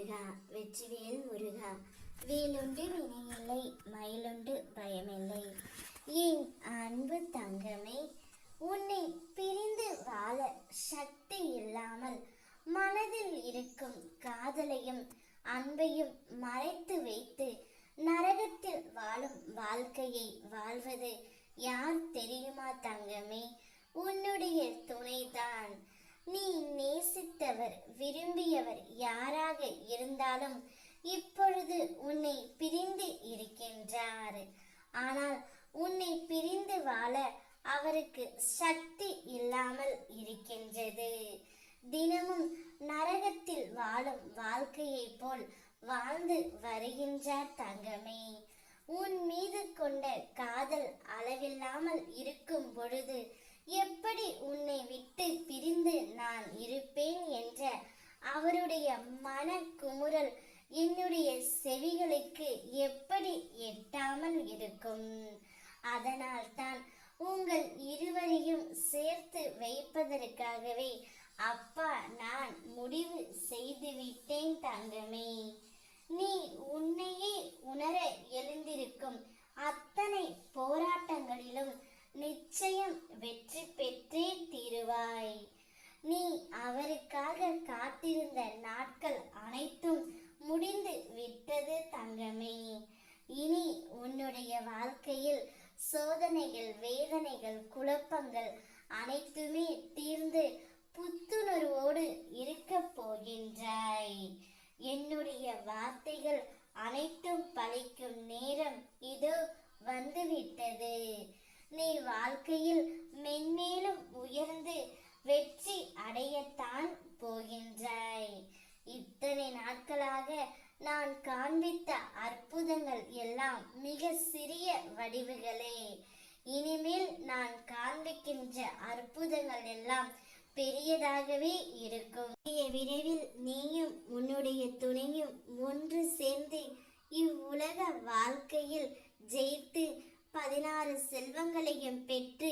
முருகா, வெற்றிவேல் முருகா. வேலுண்டு வினையில்லை, மயிலுண்டு பயமில்லை. என் அன்பு தங்கமே, உன்னை பிரிந்து வாழ சக்தி இல்லாமல் மனதில் இருக்கும் காதலையும் அன்பையும் மறைத்து வைத்து நரகத்தில் வாழும் வாழ்க்கையை வாழ்வது யார் தெரியுமா தங்கமே? உன்னுடைய துணைதான். நீ நேசித்தவர், விரும்பியவர் யாராக இருந்தாலும் இப்பொழுது உன்னை பிரிந்து இருக்கின்றார். ஆனால் உன்னை பிரிந்து வாழ அவருக்கு சக்தி இல்லாமல் இருக்கின்றது. தினமும் நரகத்தில் வாழும் வாழ்க்கையை போல் வாழ்ந்து வருகின்றார் தங்கமே. உன் மீது கொண்ட காதல் அளவில்லாமல் இருக்கும் பொழுது எப்படி உன்னை விட்டு பிரிந்து நான் இருப்பேன் என்ற அவருடைய மன குமுறல் என்னுடைய செவிகளுக்கு எப்படி எட்டாமல் இருக்கும்? அதனால் தான் உங்கள் இருவரையும் சேர்த்து வைப்பதற்காகவே அப்பா நான் முடிவு செய்துவிட்டேன் தங்கமே. நீ உன்னையே உணர எழுந்திருக்கும் அத்தனை போராட்டங்களிலும் நிச்சயம் வெற்றி பெற்றே தீருவாய். நீ அவருக்காக காத்திருந்த நாட்கள் அனைத்தும் முடிந்து விட்டது தங்கமே. இனி உன்னுடைய வாழ்க்கையில் சோதனைகள், வேதனைகள், குழப்பங்கள் அனைத்துமே தீர்ந்து புத்துணர்வோடு இருக்க போகின்றாய். என்னுடைய வார்த்தைகள் அனைத்தும் பலிக்கும் நேரம் இதோ வந்துவிட்டது. நீ வாழ்க்கையில் மென்மேலும் உயர்ந்து வெற்றி அடையத்தான் போகின்றாய். இத்தனை நாட்களாக நான் காண்பித்த அற்புதங்கள் எல்லாம் மிக சிறிய வடிவுகளே. இனிமேல் நான் காண்பிக்கின்ற அற்புதங்கள் எல்லாம் பெரியதாகவே இருக்கும். விரைவில் நீயும் உன்னுடைய துணையும் ஒன்று சேர்ந்து இவ்வுலக வாழ்க்கையில் ஜெயித்து 16 செல்வங்களையும் பெற்று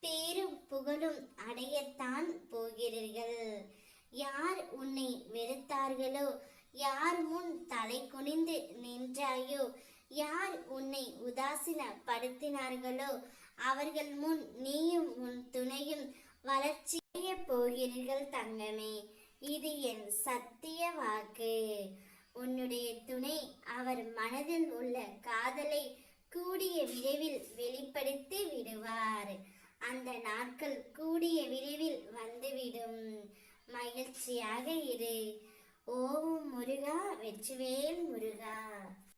பேரும் புகழும் அடையத்தான் போகிறீர்கள். யார் உன்னை வெறுத்தார்களோ, யார் முன் தலை குனிந்து நின்றாயோ, யார் உன்னை உதாசீனப்படுத்தினார்களோ அவர்கள் முன் நீயும் உன் துணையும் வளர்ச்சி போகிறீர்கள் தங்கமே. இது என் சத்திய வாக்கு. உன்னுடைய துணை அவர் மனதில் உள்ள காதலை கூடிய விரைவில் வெளிப்படுத்தி விடுவார். அந்த நாட்கள் கூடிய விரைவில் வந்துவிடும். மகிழ்ச்சியாக இரு. ஓம் முருகா, வெற்றிவேல் முருகா.